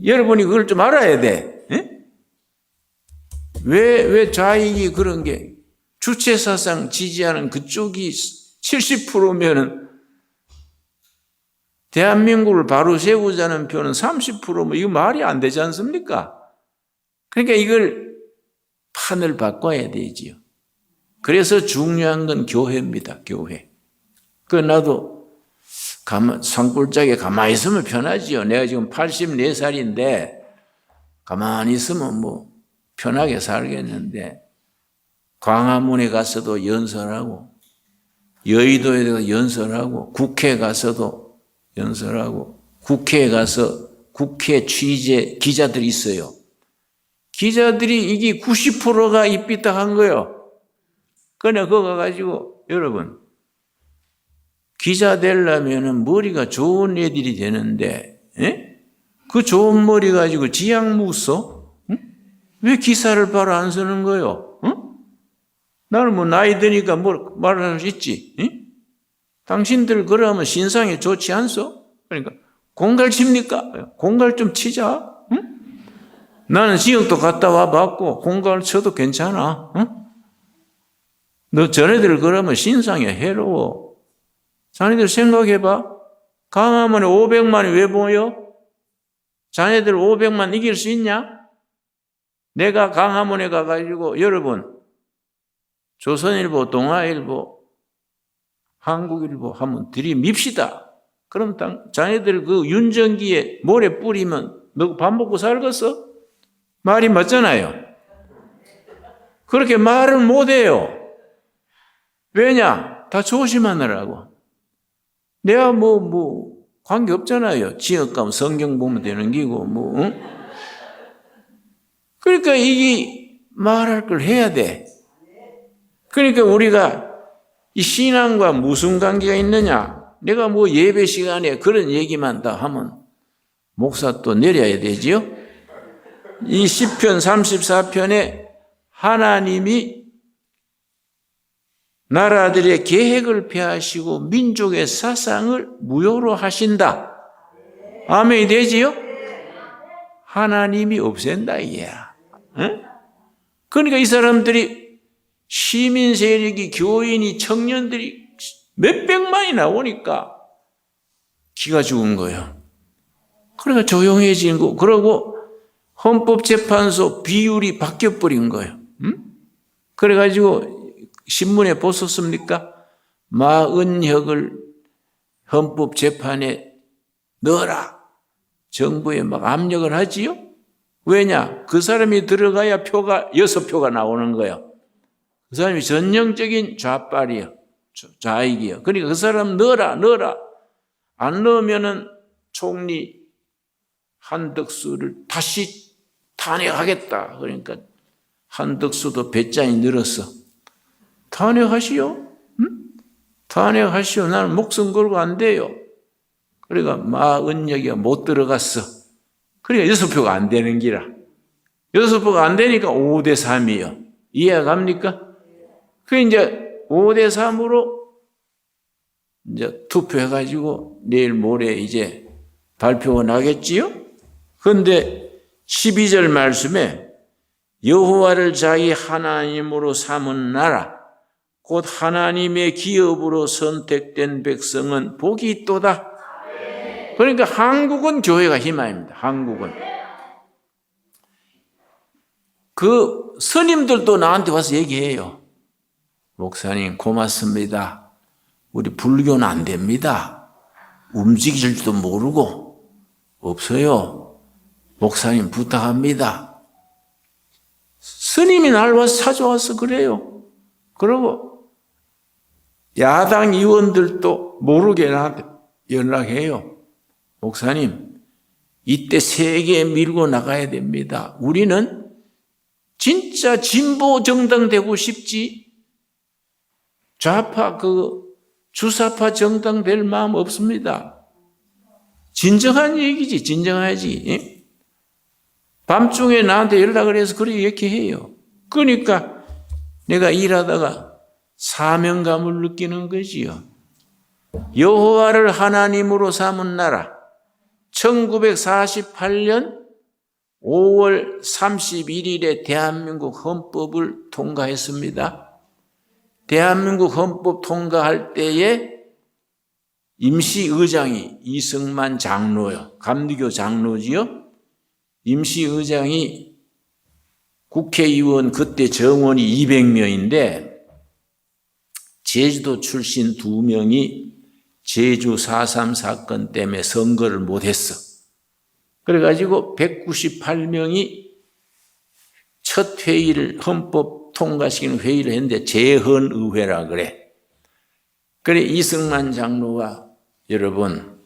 여러분이 그걸 좀 알아야 돼. 응? 왜 좌익이 그런 게 주체사상 지지하는 그쪽이 70%면은 대한민국을 바로 세우자는 표는 30%면 이거 말이 안 되지 않습니까? 그러니까 이걸 판을 바꿔야 되지요. 그래서 중요한 건 교회입니다. 교회. 나도 산골짜기에 가만히 있으면 편하지요. 내가 지금 84살인데 가만히 있으면 뭐 편하게 살겠는데 광화문에 가서도 연설하고 여의도에 가서 연설하고 국회에 가서도 연설하고 국회에 가서 국회 취재 기자들이 있어요. 기자들이 이게 90%가 입비딱한 거예요. 그러나 그거 가가지고 여러분 기자 되려면 머리가 좋은 애들이 되는데 그 좋은 머리 가지고 지약 묻어? 왜 기사를 바로 안 쓰는 거예요? 나는 뭐 나이 드니까 뭘 말할 수 있지. 당신들 그러면 신상에 좋지 않소? 그러니까 공갈 칩니까? 공갈 좀 치자. 나는 지역도 갔다 와봤고 공갈 쳐도 괜찮아. 너 전애들 그러면 신상에 해로워. 자네들 생각해봐. 광화문에 500만이 왜 모여? 자네들 500만 이길 수 있냐? 내가 광화문에 가가지고 여러분 조선일보, 동아일보, 한국일보 한번 들이밉시다. 그럼 자네들 그 윤정기에 모래 뿌리면 너 밥 먹고 살겠어? 말이 맞잖아요. 그렇게 말을 못해요. 왜냐? 다 조심하느라고. 내가 관계 없잖아요. 지역 가면 성경 보면 되는 기고, 응? 그러니까 이게 말할 걸 해야 돼. 그러니까 우리가 이 신앙과 무슨 관계가 있느냐? 내가 예배 시간에 그런 얘기만 다 하면 목사 또 내려야 되지요? 이 시편 34편에 하나님이 나라들의 계획을 폐하시고 민족의 사상을 무효로 하신다. 아멘이 되지요? 하나님이 없앤다 이게야. 응? 그러니까 이 사람들이 시민 세력이 교인이 청년들이 몇백만이 나오니까 기가 죽은 거예요. 그러니까 조용해진 거. 그러고 헌법재판소 비율이 바뀌어버린 거예요. 응? 그래가지고 신문에 보셨습니까? 마은혁을 헌법재판에 넣어라. 정부에 막 압력을 하지요? 왜냐? 그 사람이 들어가야 표가 6표가 나오는 거예요. 그 사람이 전형적인 좌빨이에요. 좌익이에요. 그러니까 그 사람 넣어라. 안 넣으면은 총리 한덕수를 다시 탄핵하겠다. 그러니까 한덕수도 배짱이 늘었어. 탄핵하시오? 응? 탄핵하시오. 나는 목숨 걸고 안 돼요. 그러니까 마은혁이가 못 들어갔어. 그러니까 6표가 안 되는 기라. 6표가 안 되니까 5대3이에요. 이해가 갑니까? 그 이제 5대3으로 이제 투표해가지고 내일 모레 이제 발표가 나겠지요? 그런데 12절 말씀에 여호와를 자기 하나님으로 삼은 나라 곧 하나님의 기업으로 선택된 백성은 복이 있도다. 그러니까 한국은 교회가 희망입니다. 한국은. 그 스님들도 나한테 와서 얘기해요. 목사님 고맙습니다. 우리 불교는 안 됩니다. 움직일 줄도 모르고 없어요. 목사님 부탁합니다. 스님이 날 와서 찾아와서 그래요. 그리고 야당 의원들도 모르게 나한테 연락해요. 목사님, 이때 세계에 밀고 나가야 됩니다. 우리는 진짜 진보 정당 되고 싶지 좌파 주사파 정당 될 마음 없습니다. 진정한 얘기지, 진정하지. 밤중에 나한테 연락을 해서 그렇게 이렇게 해요. 그러니까 내가 일하다가 사명감을 느끼는 거지요. 여호와를 하나님으로 삼은 나라. 1948년 5월 31일에 대한민국 헌법을 통과했습니다. 대한민국 헌법 통과할 때에 임시의장이 이승만 장로요. 감리교 장로지요. 임시의장이 국회의원 그때 정원이 200명인데 제주도 출신 2명이 제주 4.3 사건 때문에 선거를 못했어. 그래가지고 198명이 첫 회의를 헌법 통과시키는 회의를 했는데 재헌의회라 그래. 그래 이승만 장로가 여러분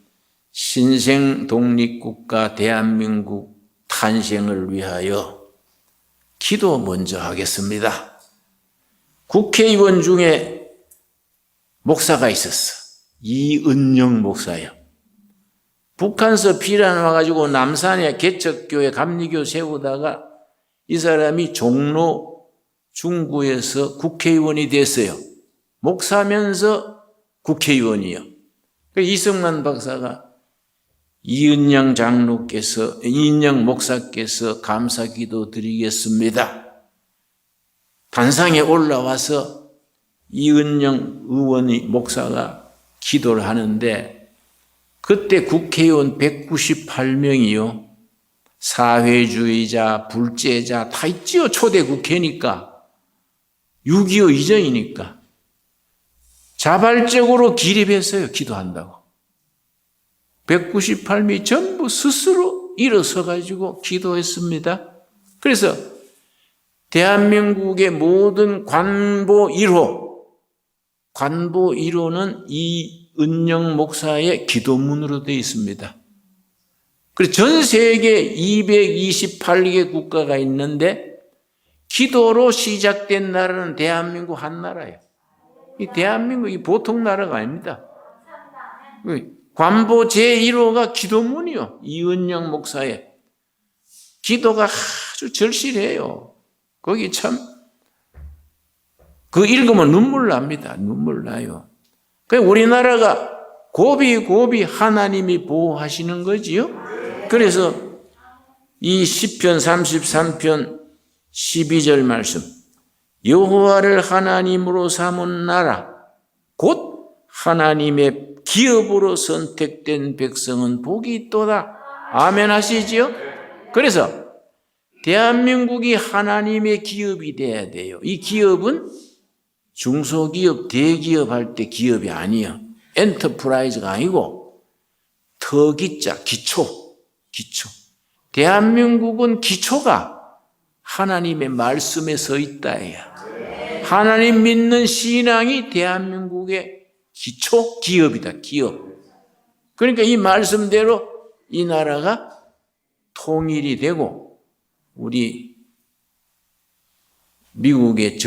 신생 독립국가 대한민국 탄생을 위하여 기도 먼저 하겠습니다. 국회의원 중에 목사가 있었어. 이은영 목사요. 북한서 피난 와가지고 남산에 개척교회 감리교 세우다가 이 사람이 종로 중구에서 국회의원이 됐어요. 목사면서 국회의원이요. 이승만 박사가 이은영 목사께서 감사기도 드리겠습니다. 단상에 올라와서 이은영 목사가 기도를 하는데 그때 국회의원 198명이요. 사회주의자, 불제자 다 있지요. 초대 국회니까. 6.25 이전이니까. 자발적으로 기립했어요. 기도한다고. 198명이 전부 스스로 일어서 가지고 기도했습니다. 그래서 대한민국의 모든 관보 1호는 이은영 목사의 기도문으로 되어 있습니다. 그래서 전 세계 228개 국가가 있는데 기도로 시작된 나라는 대한민국 한 나라예요. 이 대한민국이 보통 나라가 아닙니다. 관보 제1호가 기도문이요. 이은영 목사의 기도가 아주 절실해요. 거기 참 읽으면 눈물 납니다. 눈물 나요. 우리나라가 고비 하나님이 보호하시는 거지요. 그래서 이 시편 33편 12절 말씀 여호와를 하나님으로 삼은 나라 곧 하나님의 기업으로 선택된 백성은 복이 있도다. 아멘 하시지요? 그래서 대한민국이 하나님의 기업이 돼야 돼요. 이 기업은 중소기업, 대기업 할 때 기업이 아니에요. 엔터프라이즈가 아니고 터기자, 기초. 대한민국은 기초가 하나님의 말씀에 서 있다예요. 하나님 믿는 신앙이 대한민국의 기초 기업이다. 기업. 그러니까 이 말씀대로 이 나라가 통일이 되고 우리 미국의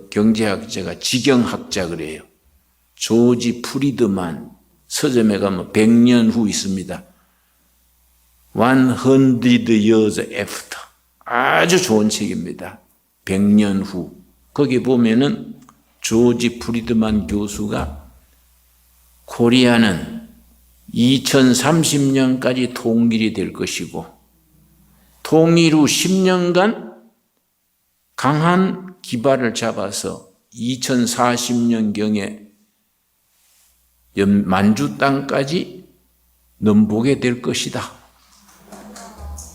경제학자가 지경학자 그래요. 조지 프리드만 서점에 가면 100년 후 있습니다. 100 years after. 아주 좋은 책입니다. 100년 후. 거기 보면은 조지 프리드만 교수가 코리아는 2030년까지 통일이 될 것이고 통일 후 10년간 강한 기반을 잡아서 2040년경에 만주 땅까지 넘보게 될 것이다.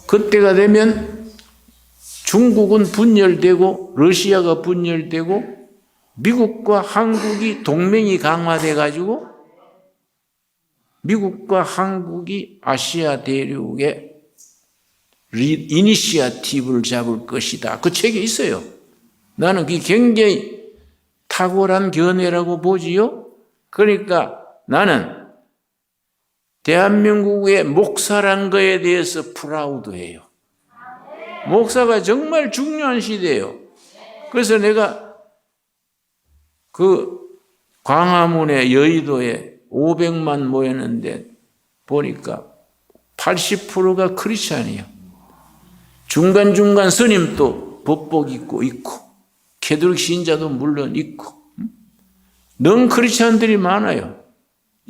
그때가 되면 중국은 분열되고 러시아가 분열되고 미국과 한국이 동맹이 강화돼 가지고 미국과 한국이 아시아 대륙에 이니시아티브를 잡을 것이다. 그 책에 있어요. 나는 그게 굉장히 탁월한 견해라고 보지요. 그러니까 나는 대한민국의 목사란 거에 대해서 프라우드해요. 목사가 정말 중요한 시대예요. 그래서 내가 그 광화문에 여의도에 500만 모였는데 보니까 80%가 크리스찬이에요. 중간중간 스님도 법복 있고 캐톨릭 신자도 물론 있고 넌 크리스찬들이 많아요.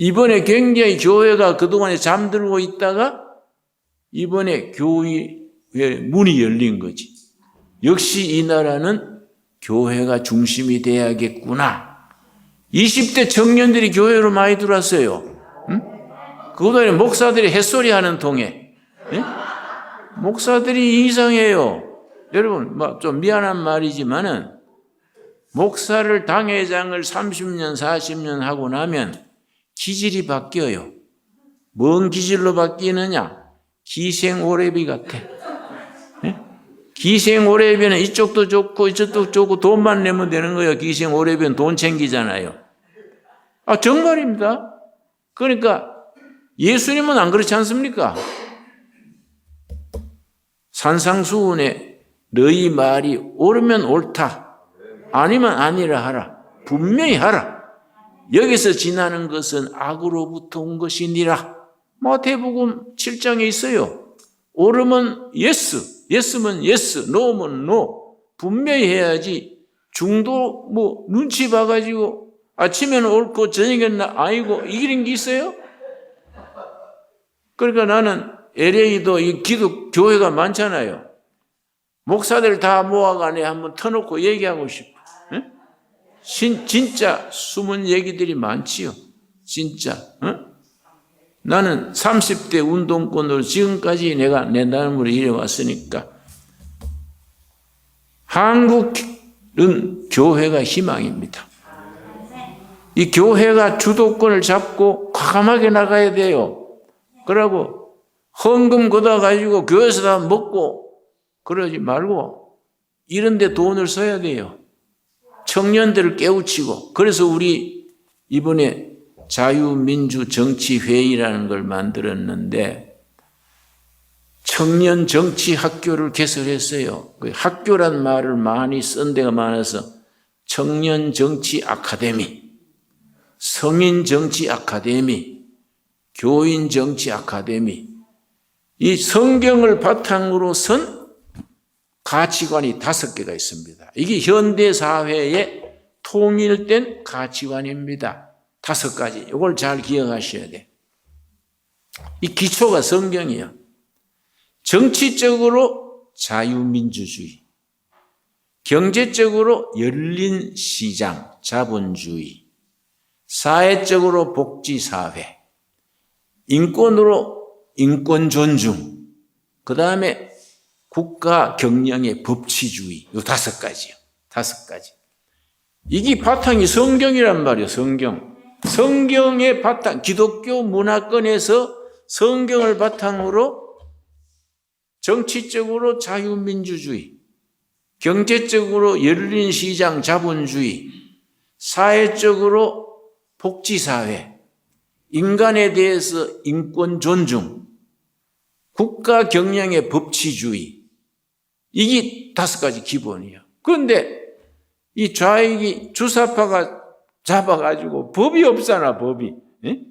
이번에 굉장히 교회가 그동안에 잠들고 있다가 이번에 교회 문이 열린 거지. 역시 이 나라는 교회가 중심이 돼야겠구나. 20대 청년들이 교회로 많이 들어왔어요. 응? 그동안에 목사들이 햇소리 하는 통에. 응? 목사들이 이상해요. 여러분, 좀 미안한 말이지만은 목사를 당회장을 30년, 40년 하고 나면 기질이 바뀌어요. 뭔 기질로 바뀌느냐? 기생오래비 같아. 기생오래비는 이쪽도 좋고 이쪽도 좋고 돈만 내면 되는 거예요. 기생오래비는 돈 챙기잖아요. 정말입니다. 그러니까 예수님은 안 그렇지 않습니까? 산상수훈에 너희 말이 옳으면 옳다, 아니면 아니라 하라. 분명히 하라. 여기서 지나는 것은 악으로부터 온 것이니라. 마태복음 7장에 있어요. 옳으면 yes, yes면 yes, no면 no. 분명히 해야지. 중도 눈치 봐가지고 아침에는 옳고 저녁에는 아니고 이런 게 있어요? 그러니까 나는 LA도 이 기독 교회가 많잖아요. 목사들 다 모아가네 한번 터놓고 얘기하고 싶어. 응? 진짜 숨은 얘기들이 많지요. 진짜. 응? 나는 30대 운동권으로 지금까지 내가 내 나름으로 일해왔으니까 한국은 교회가 희망입니다. 이 교회가 주도권을 잡고 과감하게 나가야 돼요. 그러고 헌금 걷어가지고 교회에서 다 먹고 그러지 말고 이런 데 돈을 써야 돼요. 청년들을 깨우치고. 그래서 우리 이번에 자유민주정치회의라는 걸 만들었는데 청년 정치 학교를 개설했어요. 학교란 말을 많이 쓴 데가 많아서 청년 정치 아카데미, 성인 정치 아카데미, 교인 정치 아카데미. 이 성경을 바탕으로 선 가치관이 5개가 있습니다. 이게 현대 사회의 통일된 가치관입니다. 5가지. 이걸 잘 기억하셔야 돼. 이 기초가 성경이에요. 정치적으로 자유민주주의, 경제적으로 열린 시장, 자본주의, 사회적으로 복지사회, 인권으로 인권 존중, 그 다음에 국가 경영의 법치주의, 이 5가지요. 5가지. 이게 바탕이 성경이란 말이에요. 성경의 바탕, 기독교 문화권에서 성경을 바탕으로 정치적으로 자유민주주의, 경제적으로 열린 시장 자본주의, 사회적으로 복지사회, 인간에 대해서 인권 존중, 국가 경영의 법치주의. 이게 5가지 기본이에요. 그런데 이 좌익이 주사파가 잡아가지고 법이 없잖아, 법이. 에?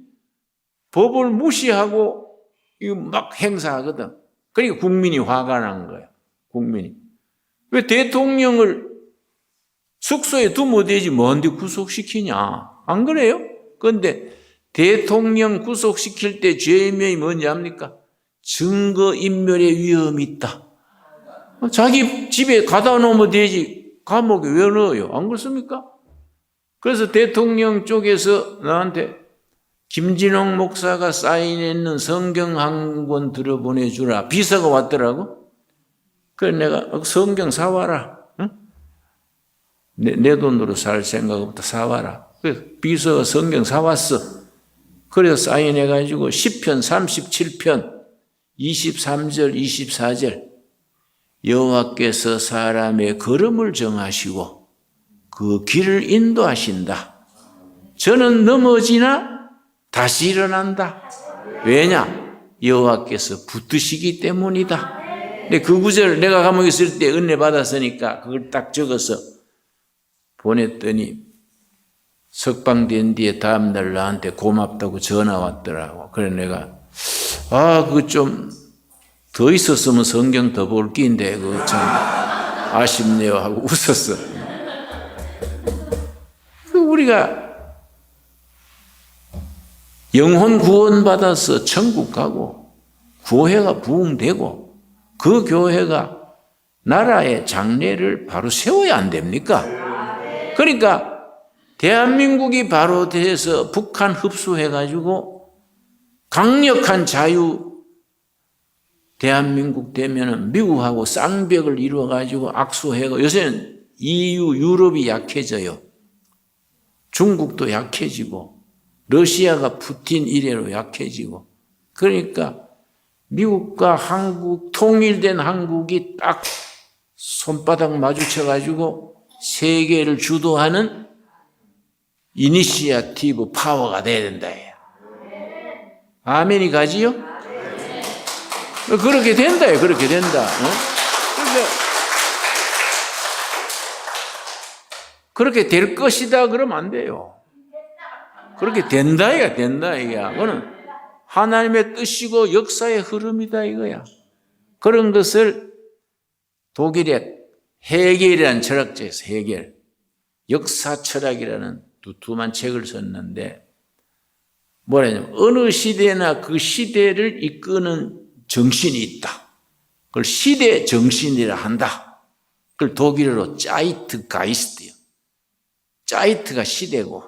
법을 무시하고 이거 막 행사하거든. 그러니까 국민이 화가 난 거야. 국민이. 왜 대통령을 숙소에 두면 되지 뭔데 구속시키냐. 안 그래요? 그런데 대통령 구속시킬 때 죄명이 뭔지 압니까? 증거인멸의 위험이 있다. 자기 집에 가다 놓으면 되지 감옥에 왜 넣어요? 안 그렇습니까? 그래서 대통령 쪽에서 나한테 김진홍 목사가 사인했는 성경 한 권 들어보내주라. 비서가 왔더라고. 그래서 내가 성경 사와라. 응? 내 돈으로 살 생각 없다. 사와라. 그래서 비서가 성경 사왔어. 그래서 사인해가지고 10편 37편 23절 24절 여호와께서 사람의 걸음을 정하시고 그 길을 인도하신다. 저는 넘어지나 다시 일어난다. 왜냐? 여호와께서 붙드시기 때문이다. 근데 그 구절 내가 감옥에 있을 때 은혜 받았으니까 그걸 딱 적어서 보냈더니 석방된 뒤에 다음날 나한테 고맙다고 전화 왔더라고. 그래 내가 그거 좀 더 있었으면 성경 더 볼 끼인데 그거 참 아쉽네요 하고 웃었어. 우리가 영혼 구원 받아서 천국 가고 교회가 부흥되고 그 교회가 나라의 장래를 바로 세워야 안 됩니까? 그러니까 대한민국이 바로 돼서 북한 흡수해가지고 강력한 자유 대한민국 되면은 미국하고 쌍벽을 이루어가지고 악수해고 요새는 EU 유럽이 약해져요. 중국도 약해지고 러시아가 푸틴 이래로 약해지고 그러니까 미국과 한국 통일된 한국이 딱 손바닥 마주쳐가지고 세계를 주도하는 이니시아티브 파워가 돼야 된다. 아멘이 가지요? 그렇게 된다요. 그렇게 된다. 그렇게 될 것이다 그러면 안 돼요. 그렇게 된다 이거야. 된다 이거야. 그거는 하나님의 뜻이고 역사의 흐름이다 이거야. 그런 것을 독일의 헤겔이라는 철학자에서 헤겔 역사 철학이라는 두툼한 책을 썼는데 뭐라냐면 어느 시대나 그 시대를 이끄는 정신이 있다. 그걸 시대 정신이라 한다. 그걸 독일어로 짜이트가이스트요. 짜이트가 시대고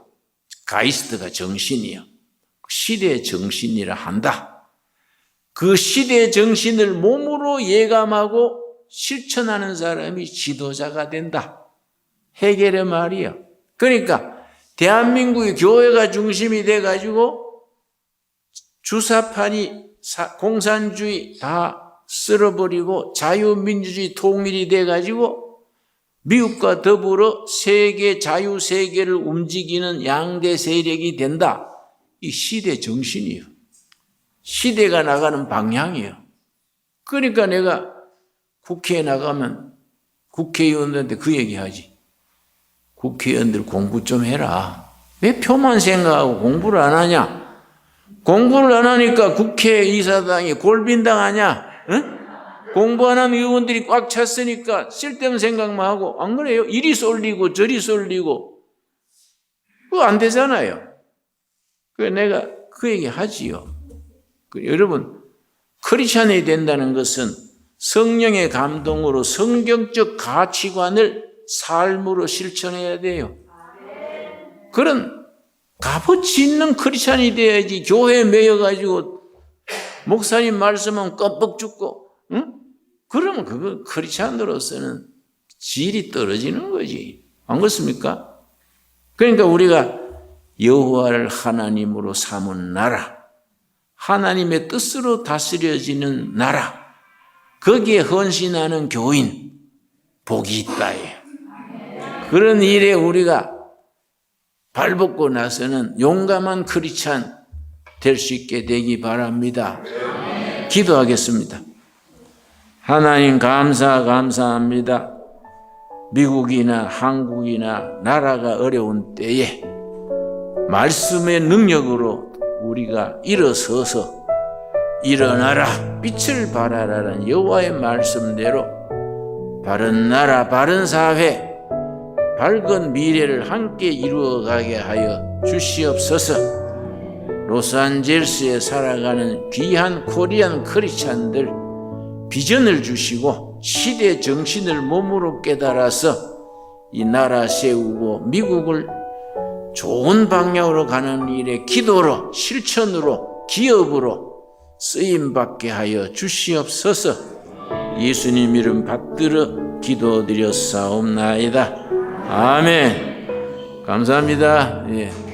가이스트가 정신이요. 시대의 정신이라 한다. 그 시대의 정신을 몸으로 예감하고 실천하는 사람이 지도자가 된다. 헤겔의 말이요. 그러니까 대한민국의 교회가 중심이 돼가지고 주사판이 공산주의 다 쓸어버리고 자유민주주의 통일이 돼가지고 미국과 더불어 세계 자유세계를 움직이는 양대 세력이 된다. 이 시대 정신이에요. 시대가 나가는 방향이에요. 그러니까 내가 국회에 나가면 국회의원들한테 그 얘기하지. 국회의원들 공부 좀 해라. 왜 표만 생각하고 공부를 안 하냐? 공부를 안 하니까 국회의사당이 골빈당하냐? 응? 공부 안 하는 의원들이 꽉 찼으니까 쓸데없는 생각만 하고 안 그래요? 이리 쏠리고 저리 쏠리고 그거 안 되잖아요. 그래서 내가 그 얘기 하지요. 여러분 크리스찬이 된다는 것은 성령의 감동으로 성경적 가치관을 삶으로 실천해야 돼요. 그런 값어치 있는 크리스찬이 돼야지 교회에 매여가지고 목사님 말씀은 껌뻑 죽고 응? 그러면 그거 크리스찬으로서는 질이 떨어지는 거지. 안 그렇습니까? 그러니까 우리가 여호와를 하나님으로 삼은 나라, 하나님의 뜻으로 다스려지는 나라, 거기에 헌신하는 교인 복이 있다. 그런 일에 우리가 발벗고 나서는 용감한 크리스찬 될 수 있게 되기 바랍니다. 기도하겠습니다. 하나님 감사합니다. 미국이나 한국이나 나라가 어려운 때에 말씀의 능력으로 우리가 일어서서 일어나라 빛을 발하라는 여호와의 말씀대로 바른 나라 바른 사회 밝은 미래를 함께 이루어가게 하여 주시옵소서. 로스앤젤레스에 살아가는 귀한 코리안 크리스찬들 비전을 주시고 시대 정신을 몸으로 깨달아서 이 나라 세우고 미국을 좋은 방향으로 가는 일에 기도로 실천으로 기업으로 쓰임받게 하여 주시옵소서. 예수님 이름 받들어 기도드렸사옵나이다. 아멘. 감사합니다. 예.